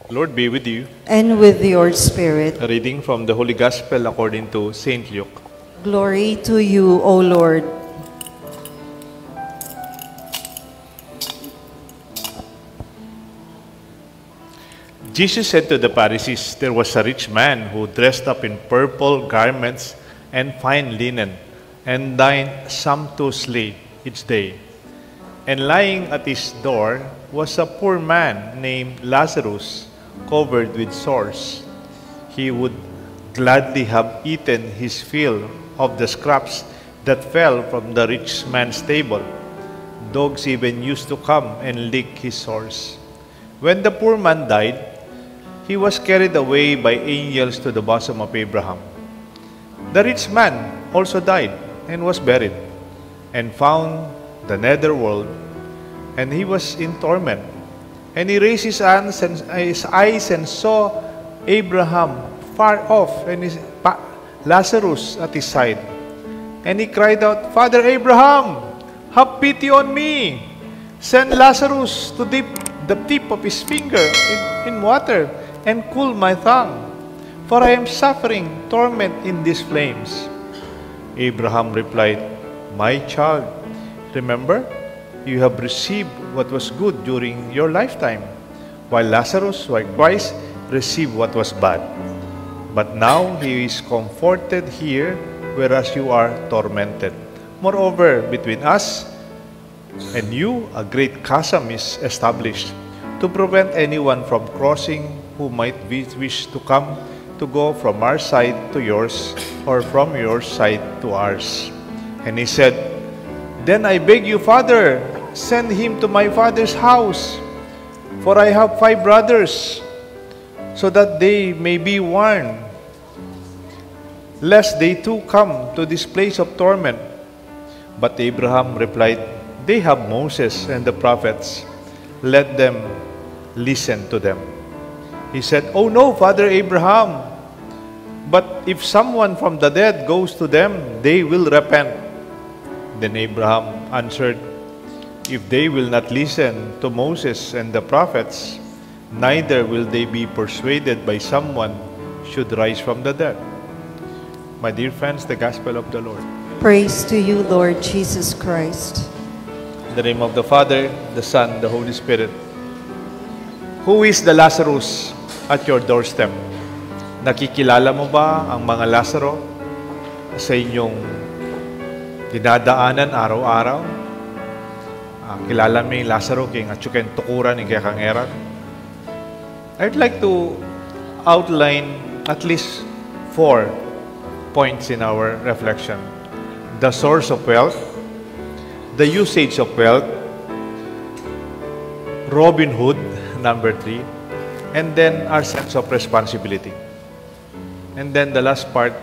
Lord be with you. And with your spirit. A reading from the Holy Gospel according to Saint Luke. Glory to you, O Lord. Jesus said to the Pharisees, there was a rich man who dressed up in purple garments and fine linen, and dined sumptuously each day. And lying at his door was a poor man named Lazarus, covered with sores. He would gladly have eaten his fill of the scraps that fell from the rich man's table. Dogs even used to come and lick his sores. When the poor man died, he was carried away by angels to the bosom of Abraham. The rich man also died and was buried, and found the netherworld, and he was in torment. And he raised his eyes and saw Abraham far off, and Lazarus at his side. And he cried out, Father Abraham, have pity on me. Send Lazarus to dip the tip of his finger in water and cool my tongue, for I am suffering torment in these flames. Abraham replied, My child, remember, you have received what was good during your lifetime, while Lazarus likewise received what was bad. But now he is comforted here, whereas you are tormented. Moreover, between us and you, a great chasm is established, to prevent anyone from crossing who might wish to come to go from our side to yours, or from your side to ours. And he said, Then I beg you, Father, send him to my father's house, for I have 5 brothers, so that they may be warned, lest they too come to this place of torment. But Abraham replied, They have Moses and the prophets. Let them listen to them. He said, Oh no, Father Abraham, but if someone from the dead goes to them, they will repent. Then Abraham answered, If they will not listen to Moses and the prophets, neither will they be persuaded by someone should rise from the dead. My dear friends, the Gospel of the Lord. Praise to you, Lord Jesus Christ. In the name of the Father, the Son, the Holy Spirit. Who is the Lazarus at your doorstep? Nakikilala mo ba ang mga Lazaro sa inyong dinadaanan araw-araw? Kilala mo yung Lazaro kaya atsuken tukuran ni kaya kangeran? I'd like to outline at least 4 points in our reflection. The source of wealth, the usage of wealth, Robin Hood, number 3, and then our sense of responsibility. And then the last part,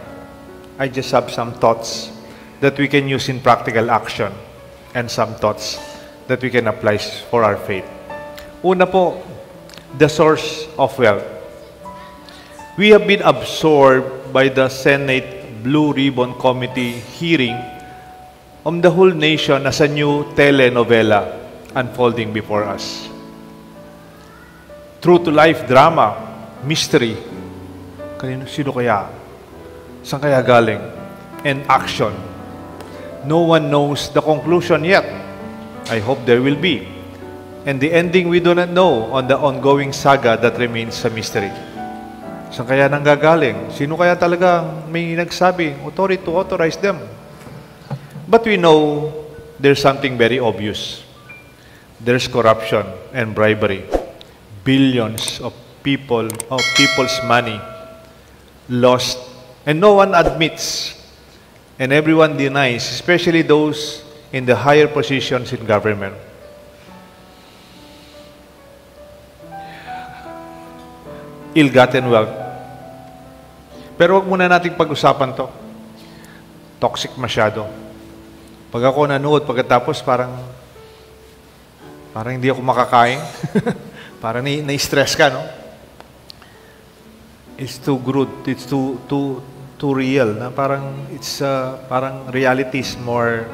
I just have some thoughts that we can use in practical action and some thoughts that we can apply for our faith. Una po, the source of wealth. We have been absorbed by the Senate Blue Ribbon Committee hearing on the whole nation as a new telenovela unfolding before us. True-to-life drama, mystery. Sino kaya? Saan kaya galing? And action. No one knows the conclusion yet. I hope there will be. And the ending we do not know on the ongoing saga that remains a mystery. Saan kaya nanggagaling? Sino kaya talaga may nagsabi, authority to authorize them? But we know there's something very obvious. There's corruption and bribery. Billions of people's money lost, and no one admits, and everyone denies, especially those in the higher positions in government. Ill-gotten wealth. Pero wag muna nating pag-usapan to. Toxic masyado. Pag ako nanood, pagkatapos parang hindi ako makakain. Parang na-stress ka, no? It's too good. It's too real. Na parang parang reality is more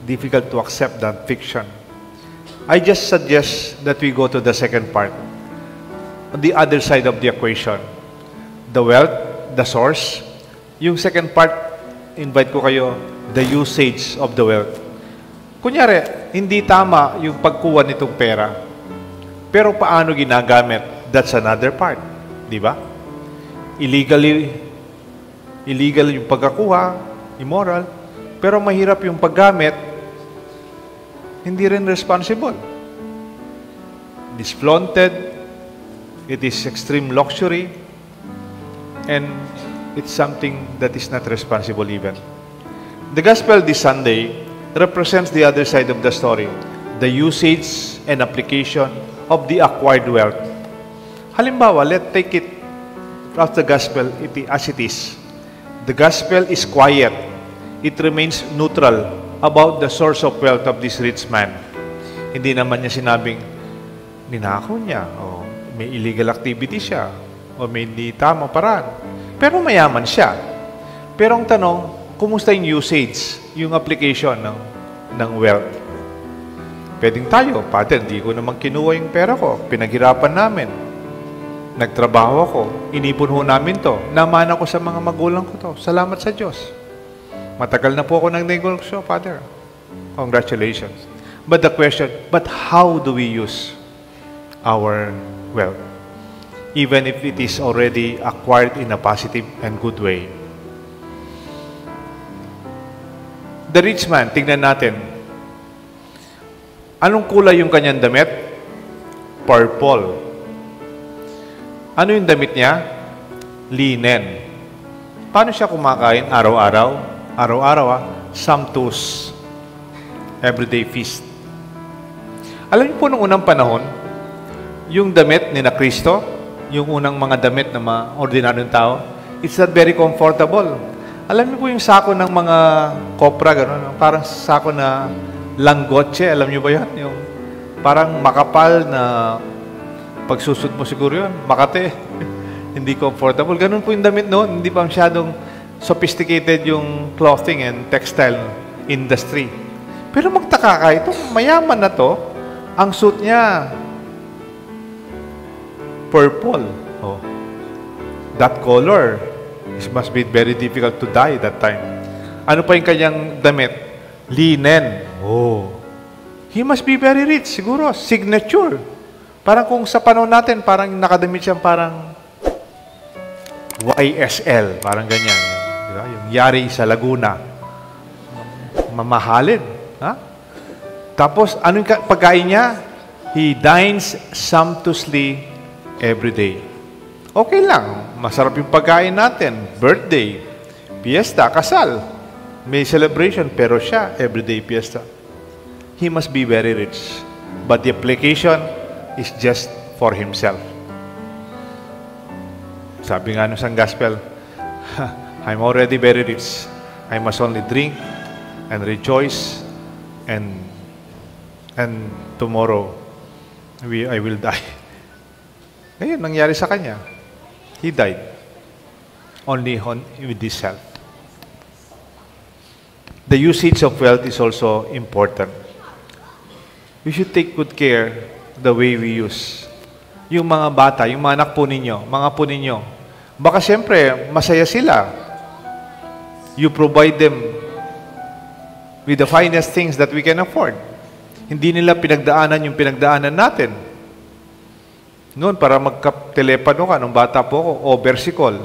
difficult to accept than fiction. I just suggest that we go to the second part, on the other side of the equation. The wealth, the source. Yung second part, invite ko kayo, the usage of the wealth. Kunyari, hindi tama yung pagkuha nitong pera. Pero paano ginagamit? That's another part. Di ba? Illegal yung pagkakuha, immoral. Pero mahirap yung paggamit, hindi rin responsible. It is flaunted, it is extreme luxury, and it's something that is not responsible even. The gospel this Sunday represents the other side of the story, the usage and application of the acquired wealth. Halimbawa, let's take it of the gospel as it is. The gospel is quiet. It remains neutral about the source of wealth of this rich man. Hindi naman niya sinabing, ninakaw niya, o may illegal activity siya, o may hindi tamang paraan. Pero mayaman siya. Pero ang tanong, kumusta yung usage, yung application ng wealth? Pwedeng tayo, Father, hindi ko naman kinuha yung pera ko, pinaghirapan namin. Nagtrabaho ako, inipon ho namin to, naman ako sa mga magulang ko to. Salamat sa Diyos. Matagal na po ako nag-negosyo, Father. Congratulations. But the question, but how do we use our wealth? Even if it is already acquired in a positive and good way. The rich man, tingnan natin. Anong kulay yung kanyang damit? Purple. Ano yung damit niya? Linen. Paano siya kumakain araw-araw? Araw-araw, sumptuous. Everyday feast. Alam niyo po nung unang panahon, yung damit ni na Kristo, yung unang mga damit ng mga ordinaryong tao, it's not very comfortable. Alam niyo po yung sako ng mga kopra, gano'n, parang sako na langotse, alam niyo ba yan? Yung parang makapal na pagsusot mo siguro yun, makate. Hindi comfortable. Ganun po yung damit noon, hindi pa masyadong sophisticated yung clothing and textile industry. Pero magtaka ka, itong mayaman na to, ang suit niya, purple. Oh. That color, it must be very difficult to dye that time. Ano pa yung kanyang damit? Linen. Oh. He must be very rich, siguro. Signature. Parang kung sa panahon natin, parang nakadamit siyang parang YSL, parang ganyan. Diba? Yung yari sa Laguna. Mamahalin. Ha? Tapos, anong pagkain niya? He dines sumptuously every day. Okay lang. Masarap yung pagkain natin. Birthday, fiesta, kasal. May celebration, pero siya, everyday fiesta. He must be very rich. But the application is just for himself. Sabi nga nung sa gospel, I'm already very rich. I must only drink and rejoice and tomorrow I will die. Ngayon, nangyari sa kanya. He died. Only with this health. The usage of wealth is also important. We should take good care the way we use. Yung mga bata, yung mga anak po ninyo, mga po ninyo, baka siyempre, masaya sila. You provide them with the finest things that we can afford. Hindi nila pinagdaanan yung pinagdaanan natin. Noon, para magka-telepano ka, nung bata po ako, overseas.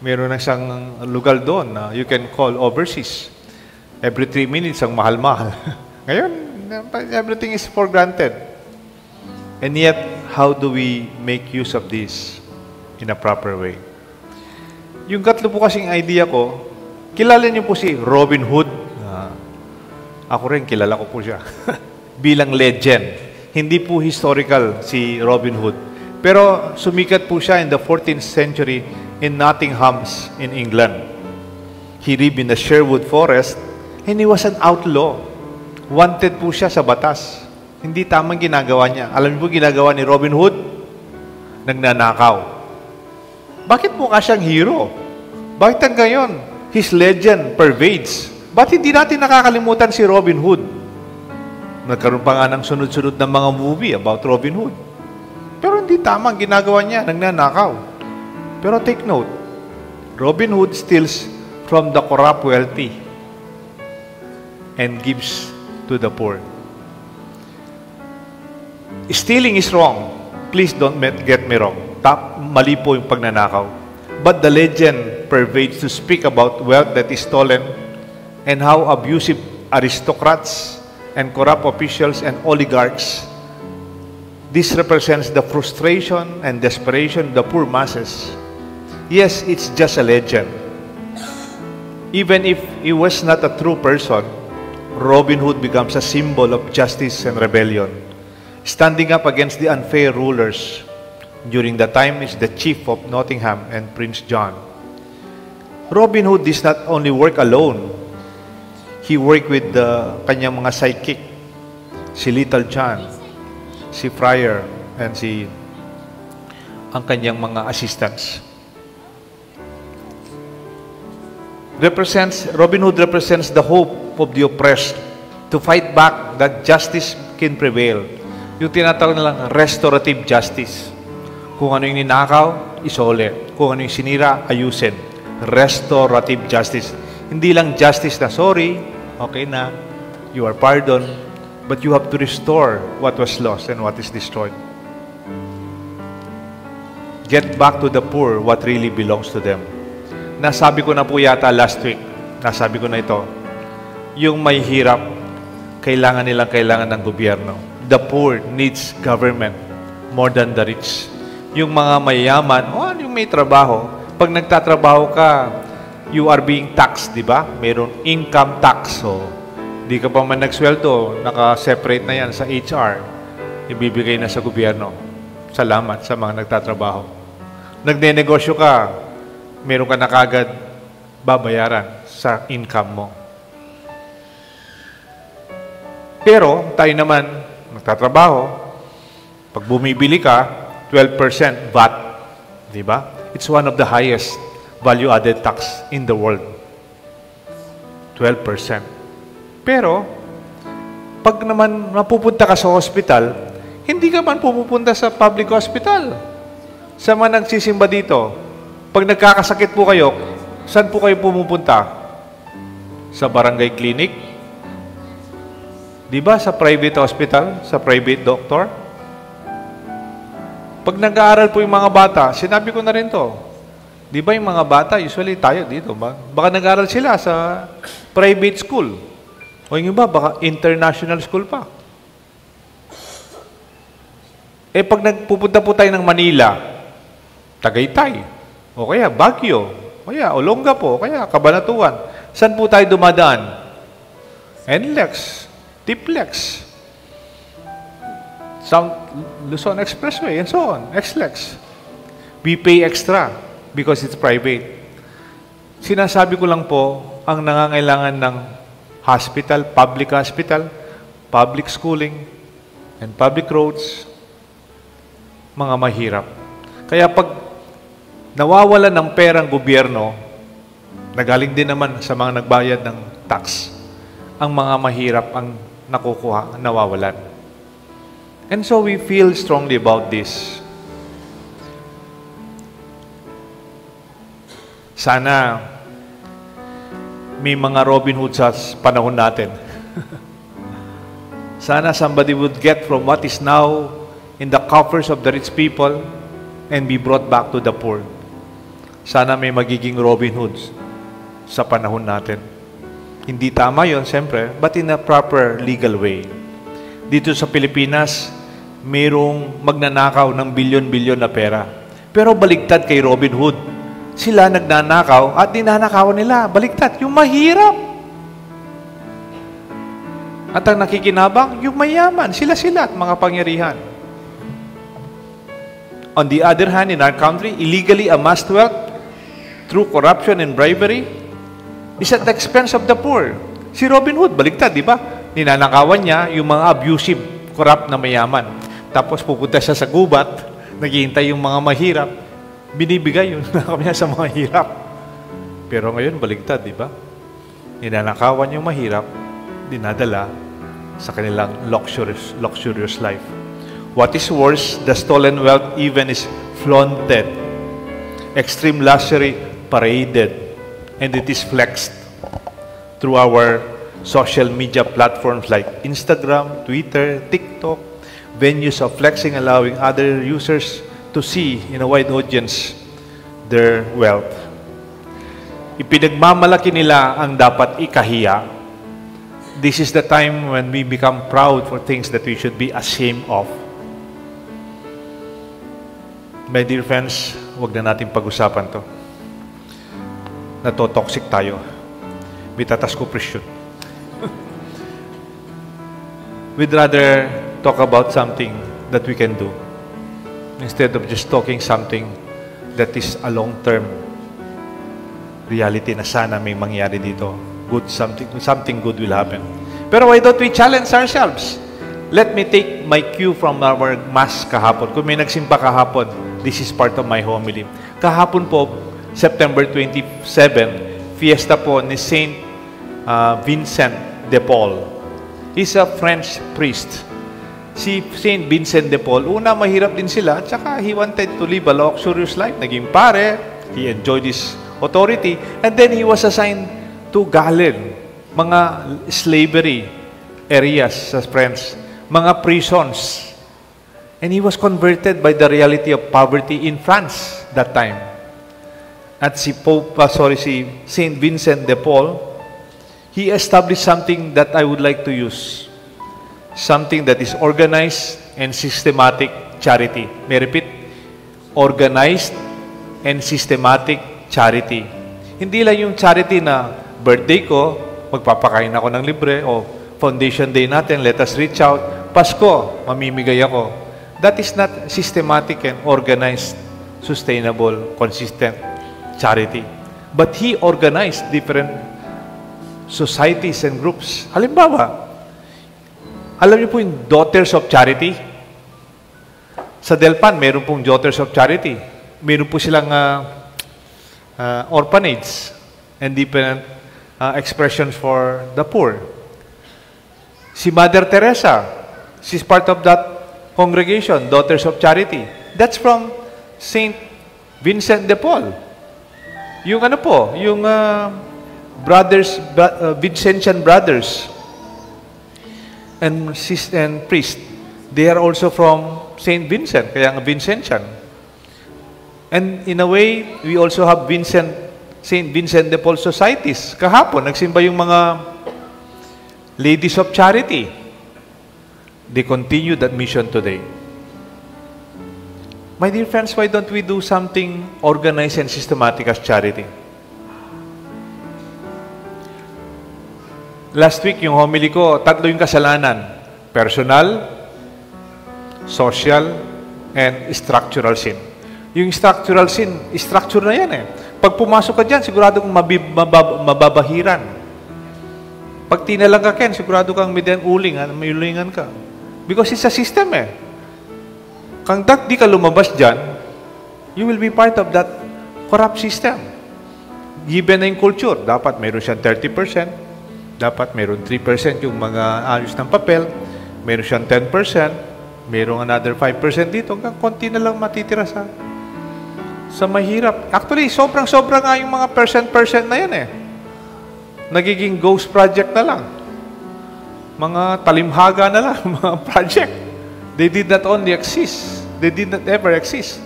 Meron na isang lugar doon na you can call overseas. Every 3 minutes, ang mahal-mahal. Ngayon, everything is for granted. And yet, how do we make use of this in a proper way? Yung katlo po kasing idea ko, kilala niyo po si Robin Hood. Ako rin, kilala ko po siya. Bilang legend. Hindi po historical si Robin Hood. Pero sumikat po siya in the 14th century in Nottingham in England. He lived in the Sherwood Forest and he was an outlaw. Wanted po siya sa batas. Hindi tamang ginagawa niya. Alam niyo po ginagawa ni Robin Hood? Nagnanakaw. Bakit mukha siyang hero? Bakit hanggang ngayon? His legend pervades. Ba't hindi natin nakakalimutan si Robin Hood? Nagkaroon pa nga ng sunod-sunod na mga movie about Robin Hood. Pero hindi tama ang ginagawa niya, nagnanakaw. Pero take note, Robin Hood steals from the corrupt wealthy and gives to the poor. Stealing is wrong. Please don't get me wrong. Mali po yung pagnanakaw. But the legend pervades to speak about wealth that is stolen and how abusive aristocrats and corrupt officials and oligarchs. This represents the frustration and desperation of the poor masses. Yes, it's just a legend. Even if he was not a true person, Robin Hood becomes a symbol of justice and rebellion, standing up against the unfair rulers. During the time is the chief of Nottingham and Prince John. Robin Hood does not only work alone. He worked with the kanyang mga sidekick, si Little John, si Friar, and ang kanyang mga assistants. Robin Hood represents the hope of the oppressed to fight back that justice can prevail. Yung tinatawag nilang restorative justice. Kung ano yung ninakaw, isole. Kung ano yung sinira, ayusin. Restorative justice. Hindi lang justice na, sorry, okay na, you are pardoned, but you have to restore what was lost and what is destroyed. Get back to the poor what really belongs to them. Nasabi ko na po yata last week, nasabi ko na ito, yung may hirap, kailangan ng gobyerno. The poor needs government more than the rich. Yung mga mayayaman, yung may trabaho, pag nagtatrabaho ka, you are being taxed, di ba? Mayroong income tax. So, di ka pa man nagsweldo, naka-separate na yan sa HR, ibibigay na sa gobyerno. Salamat sa mga nagtatrabaho. Nagne-negosyo ka, meron ka na kagad babayaran sa income mo. Pero, tayo naman, nagtatrabaho, pag bumibili ka, 12% VAT. Di ba? It's one of the highest value-added tax in the world. 12%. Pero, pag naman mapupunta ka sa hospital, hindi ka man pupunta sa public hospital. Sa mga nagsisimba dito, pag nagkakasakit po kayo, saan po kayo pumupunta? Sa barangay clinic? Di ba sa private hospital? Sa private doctor? Pag nag-aaral po yung mga bata, sinabi ko na rin to. Di ba yung mga bata, usually tayo dito, baka nag-aaral sila sa private school. O yung iba, baka international school pa. Eh pag nagpupunta po tayo ng Manila, Tagaytay, o kaya Baguio, o kaya Olongapo, o kaya Cabanatuan, saan po tayo dumadaan? NLEX, TIPLEX, Luzon Expressway, and so on, XLEX. We pay extra because it's private. Sinasabi ko lang po, ang nangangailangan ng hospital, public schooling, and public roads, mga mahirap. Kaya pag nawawala ng perang gobyerno, nagaling din naman sa mga nagbayad ng tax, ang mga mahirap ang nakukuha, nawawalan. And so we feel strongly about this. Sana may mga Robin Hood sa panahon natin. Sana somebody would get from what is now in the coffers of the rich people and be brought back to the poor. Sana may magiging Robin Hoods sa panahon natin. Hindi tama yon, siyempre, but in a proper legal way. Dito sa Pilipinas, mayroong magnanakaw ng bilyon-bilyon na pera. Pero baligtad kay Robin Hood. Sila nagnanakaw at ninanakawan nila. Baligtad, yung mahirap. At ang nakikinabang, yung mayaman. Sila-sila at mga pangyarihan. On the other hand, in our country, illegally amassed wealth through corruption and bribery is at the expense of the poor. Si Robin Hood, baligtad, di ba? Ninanakawan niya yung mga abusive, corrupt na mayaman. Tapos pupunta siya sa gubat, naghihintay yung mga mahirap, binibigay yung nakamaya sa mga hirap. Pero ngayon, baligtad, di ba? Ninanakawan yung mahirap, dinadala sa kanilang luxurious life. What is worse, the stolen wealth even is flaunted. Extreme luxury paraded, and it is flexed through our social media platforms like Instagram, Twitter, TikTok, venues of flexing allowing other users to see in a wide audience their wealth. Ipinagmamalaki nila ang dapat ikahiya. This is the time when we become proud for things that we should be ashamed of. My dear friends, huwag na natin pag-usapan to. Natotoxic tayo. Bitatas ko presyon. We'd rather talk about something that we can do instead of just talking something that is a long-term reality na sana may mangyari dito. Something good will happen. Pero why don't we challenge ourselves? Let me take my cue from our mass kahapon. Kung may nagsimba kahapon, this is part of my homily. Kahapon po, September 27, fiesta po ni Saint Vincent de Paul. He's a French priest. Si Saint Vincent de Paul, una mahirap din sila, at saka he wanted to live a luxurious life. Naging pare, he enjoyed his authority, and then he was assigned to Galen, mga slavery areas sa France, mga prisons. And he was converted by the reality of poverty in France that time. At si Saint Vincent de Paul, he established something that I would like to use. Something that is organized and systematic charity. May repeat, organized and systematic charity. Hindi lang yung charity na birthday ko, magpapakain ako ng libre, o foundation day natin, let us reach out. Pasko, mamimigay ako. That is not systematic and organized, sustainable, consistent charity. But he organized different societies and groups. Halimbawa, alam niyo po yung Daughters of Charity? Sa Delpan, meron pong Daughters of Charity. Meron po silang orphanage and different expressions for the poor. Si Mother Teresa, she's part of that congregation, Daughters of Charity. That's from Saint Vincent de Paul. Yung ano po, yung Vincentian brothers and priest, they are also from Saint Vincent, kaya nga Vincentian. And in a way, we also have Saint Vincent de Paul societies. Kahapon, nagsimba yung mga Ladies of Charity. They continue that mission today. My dear friends, why don't we do something organized and systematic as charity? Last week, yung homily ko, tatlo yung kasalanan. Personal, social, and structural sin. Yung structural sin, structure na yan eh. Pag pumasok ka dyan, sigurado kang mababahiran. Pag tinalang ka, Ken, sigurado kang may ulingan ka. Because it's a system eh. Kung di ka lumabas dyan, you will be part of that corrupt system. Given na yung culture, dapat mayroon siyang 30%, dapat mayroon 3% yung mga ayos ng papel, mayroon siyang 10%, mayroon another 5% dito, hanggang konti na lang matitira sa mahirap. Actually, sobrang-sobra nga yung mga percent na yan eh. Nagiging ghost project na lang. Mga talimhaga na lang, mga project. They did not only exist, they did not ever exist.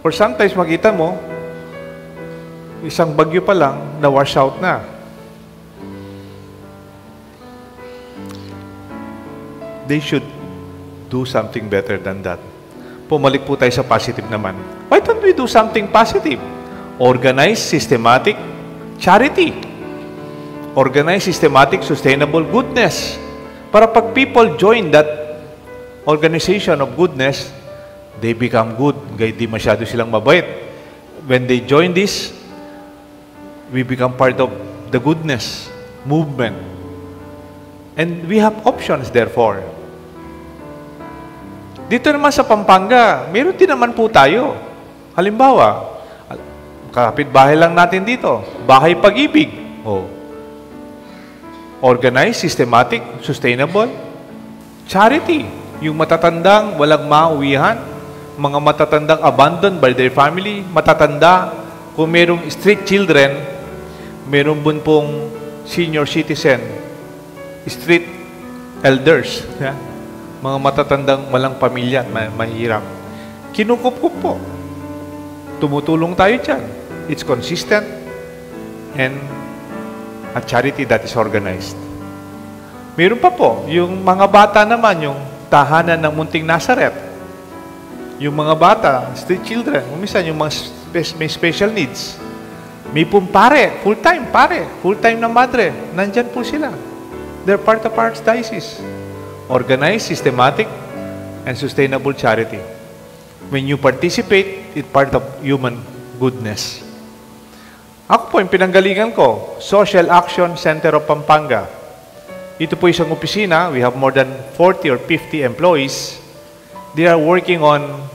Or sometimes makita mo, isang bagyo pa lang, na-wash out na. They should do something better than that. Pumalik po tayo sa positive naman. Why don't we do something positive? Organized, systematic charity. Organized, systematic, sustainable goodness. Para pag people join that organization of goodness, they become good. Gaya di masyado silang mabait. When they join this, we become part of the goodness movement. And we have options, therefore. Dito naman sa Pampanga, meron din naman po tayo. Halimbawa, kapitbahay lang natin dito, Bahay Pag-ibig. Organized, systematic, sustainable, Charity. Yung matatandang walang mauwihan, mga matatandang abandoned by their family, matatanda, kung merong street children, meron pong senior citizen, street elders, mga matatandang walang pamilya, mahirap. Kinukup-kup po. Tumutulong tayo dyan. It's consistent and a charity that is organized. Meron pa po, yung mga bata naman, yung tahanan ng Munting Nazaret. Yung mga bata, street children, minsan yung mga may special needs. May pong pare, full-time na madre, nandyan po sila. They're part of our diocese. Organized, systematic, and sustainable charity. When you participate, it's part of human goodness. Ako po, yung pinanggalingan ko, Social Action Center of Pampanga. Ito po isang opisina. We have more than 40 or 50 employees. They are working on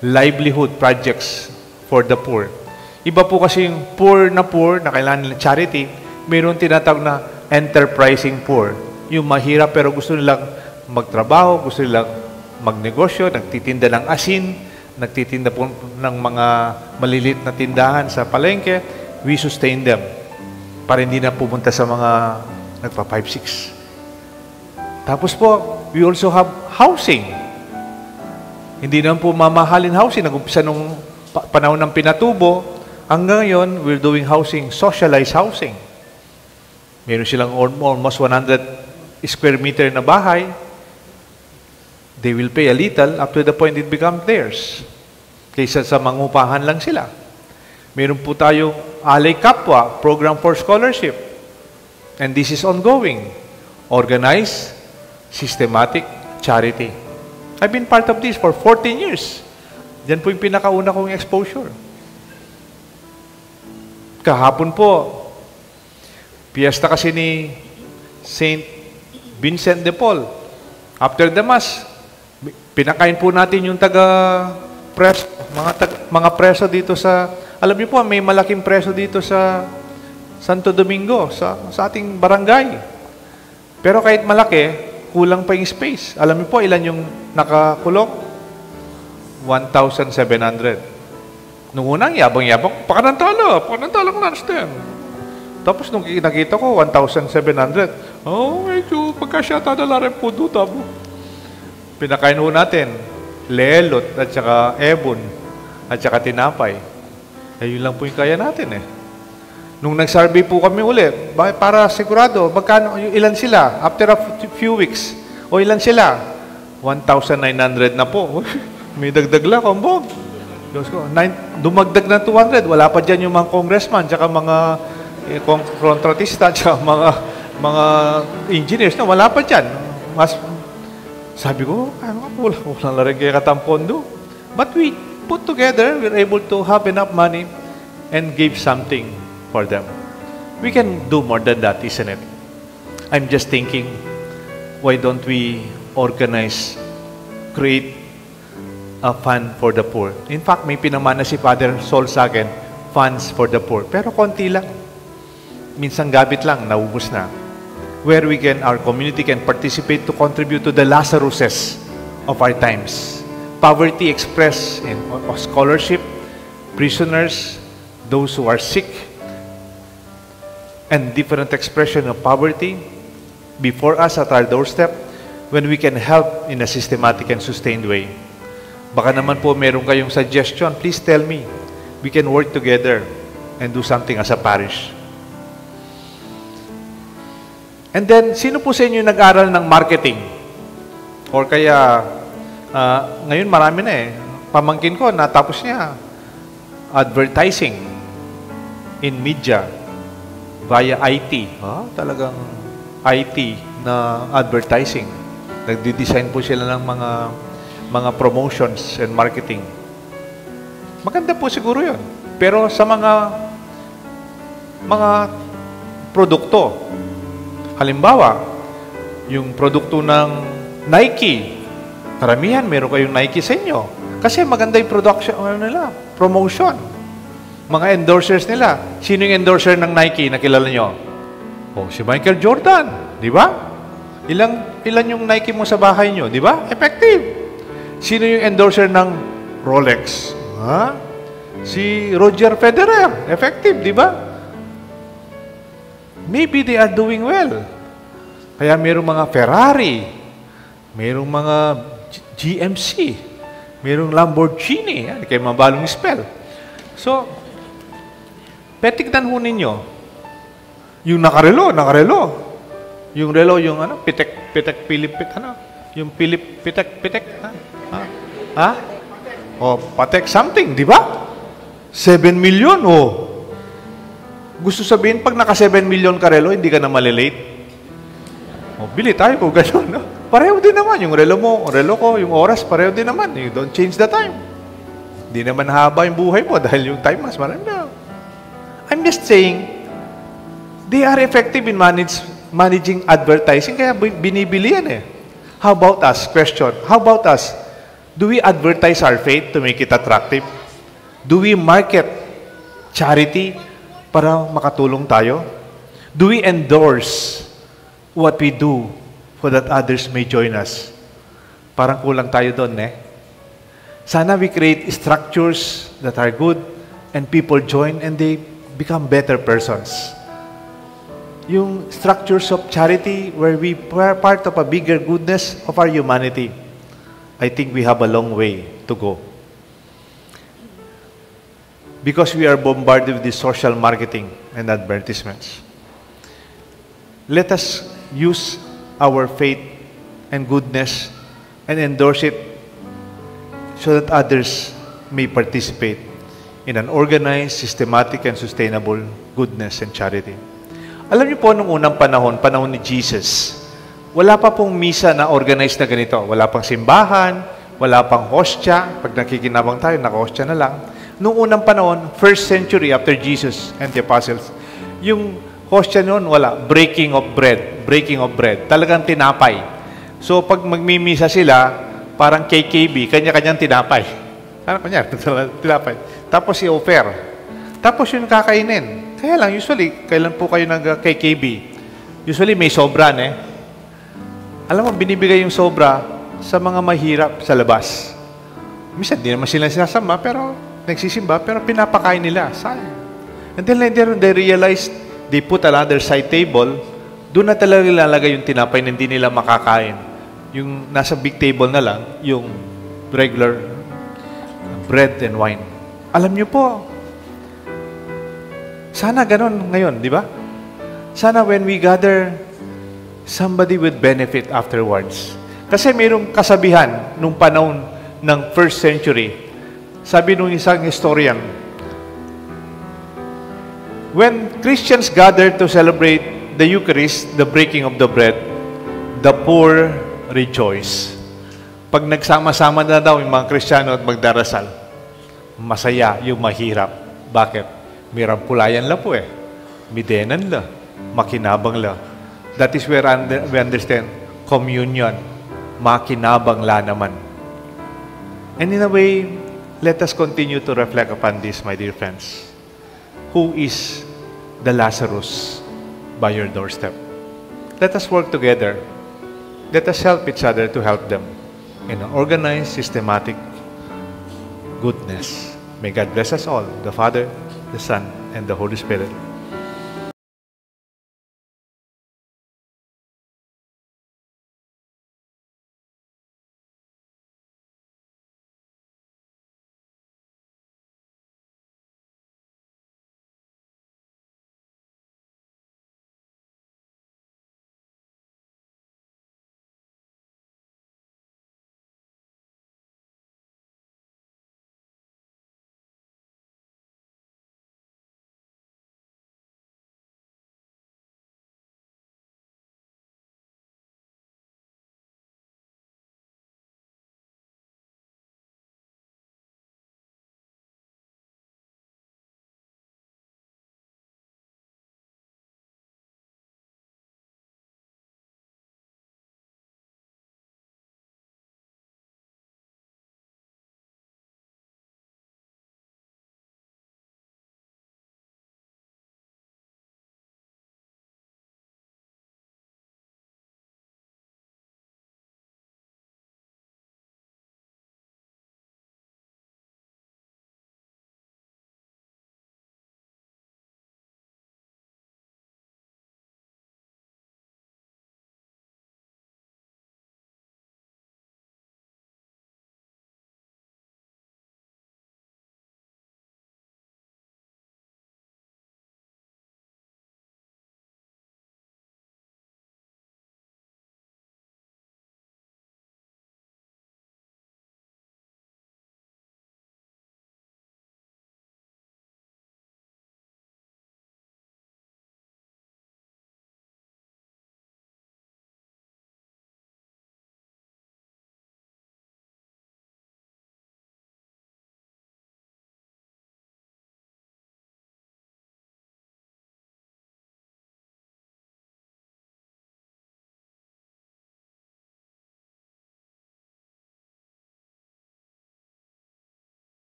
livelihood projects for the poor. Iba po kasi yung poor na kailangan ng charity, mayroon tinatawag na enterprising poor. Yung mahirap pero gusto nilang magtrabaho, gusto nilang magnegosyo, nagtitinda ng asin, nagtitinda po ng mga malilit na tindahan sa palengke. We sustain them para hindi na pumunta sa mga nagpa 5-6. Tapos po, we also have housing. Hindi naman po mamahalin housing. Nag-umpisa nung panahon ng Pinatubo, hanggang ngayon, we're doing housing, socialized housing. Meron silang almost 100 square meter na bahay. They will pay a little up to the point it becomes theirs. Kaysa sa mangupahan lang sila. Meron po tayong Alay Kapwa, Program for Scholarship. And this is ongoing. Organized, systematic charity. I've been part of this for 14 years. Diyan po yung pinakauna kong exposure. Kahapon po, piyesta kasi ni Saint Vincent de Paul. After the Mass, pinakain po natin yung taga-preso, mga preso dito sa, alam niyo po, may malaking preso dito sa Santo Domingo, sa ating barangay. Pero kahit malaki, kulang pa yung space. Alam niyo po, ilan yung nakakulong? 1,700. Nung unang yabang-yabang, pakanantala ko na-understand. Tapos nung nakita ko, 1,700. Oh, medyo pagkasyata na lang po duta mo. Pinakain ho natin, lelot at saka ebon at saka tinapay. Yun lang po yung kaya natin eh. Nung nag-survey po kami uli, para sigurado, magkano, ilan sila? After a few weeks, o ilan sila? 1,900 na po. May dagdag lang, kumbog. Dumagdag na 200. Wala pa dyan yung mga congressman, tsaka mga kontratista, tsaka mga engineers. No, wala pa dyan. Sabi ko, wala na rin kaya katampondo. But we put together, we're able to have enough money and give something for them. We can do more than that, isn't it? I'm just thinking, why don't we create a fund for the poor? In fact, may pinamana si Father Sol sa akin, funds for the poor. Pero konti lang. Minsan gabit lang, naubos na. Where our community can participate to contribute to the Lazaruses of our times. Poverty expressed in scholarship, prisoners, those who are sick, and different expression of poverty before us at our doorstep when we can help in a systematic and sustained way. Baka naman po meron kayong suggestion, please tell me. We can work together and do something as a parish. And then, sino po sa inyo nag-aral ng marketing? Or kaya, ngayon marami na eh. Pamangkin ko, natapos niya advertising in media via IT. Talagang IT na advertising. Nagdi-design po sila ng mga promotions and marketing. Maganda po siguro yun. Pero sa mga produkto, halimbawa, yung produkto ng Nike, karamihan meron kayong Nike sa inyo. Kasi maganda yung promotion. Mga endorsers nila. Sino yung endorser ng Nike na kilala nyo? Si Michael Jordan. Di ba? Ilan yung Nike mo sa bahay nyo, di ba? Effective. Sino yung endorser ng Rolex? Ha? Si Roger Federer. Effective, di ba? Maybe they are doing well. Kaya mayroong mga Ferrari, mayroong mga GMC, mayroong Lamborghini. Yan, kayo mabalong spell. So, petignan ho ninyo. Yung nakarelo. Yung relo, yung ano, pitek, yung pitek, ha? O, Patek something, di ba? 7 million, Gusto sabihin, pag naka 7 million ka relo, hindi ka na malilate. O, bili tayo kung gano'n, no? Pareho din naman, yung relo mo, relo ko, yung oras, pareho din naman. You don't change the time. Hindi naman haba yung buhay mo dahil yung time mas marami na. I'm just saying, they are effective in managing advertising, kaya binibili yan eh. How about us? Question. How about us? Do we advertise our faith to make it attractive? Do we market charity para makatulong tayo? Do we endorse what we do so that others may join us? Parang kulang tayo doon eh. Sana we create structures that are good and people join and they become better persons. Yung structures of charity where we are part of a bigger goodness of our humanity. I think we have a long way to go. Because we are bombarded with this social marketing and advertisements. Let us use our faith and goodness and endorse it so that others may participate in an organized, systematic, and sustainable goodness and charity. Alam niyo po, nung unang panahon ni Jesus, wala pa pong misa na organized na ganito. Wala pang simbahan, wala pang hostya. Pag nakikinabang tayo, naka-hostya na lang. Nung unang panahon, 1st century after Jesus and the apostles, yung hostya noon, wala. Breaking of bread. Talagang tinapay. So, pag magmimisa sila, parang KKB, kanya-kanyang tinapay. Ano kanya? Tinapay. Tapos i-offer. Tapos yun kakainin. Kaya lang, usually, kailan po kayo nag-KKB? Usually, may sobra, Alam mo, binibigay yung sobra sa mga mahirap sa labas. Minsan, di naman sila sinasama, pero nagsisimba, pero pinapakain nila. Sayang. And then later, they realized, they put another side table, doon na talaga ilalagay yung tinapay na hindi nila makakain. Yung nasa big table na lang, yung regular bread and wine. Alam niyo po, sana ganon ngayon, di ba? Sana when we gather, somebody with benefit afterwards. Kasi mayroong kasabihan nung panahon ng 1st century. Sabi nung isang historian, when Christians gathered to celebrate the Eucharist, the breaking of the bread, the poor rejoice. Pag nagsama-sama na daw yung mga Kristiyano at magdarasal, masaya yung mahirap. Bakit? Mirampulayan la po Midenan la. Makinabang la. That is where we understand communion. Makinabang la naman. And in a way, let us continue to reflect upon this, my dear friends. Who is the Lazarus by your doorstep? Let us work together. Let us help each other to help them in an organized, systematic goodness. May God bless us all, the Father, the Son, and the Holy Spirit.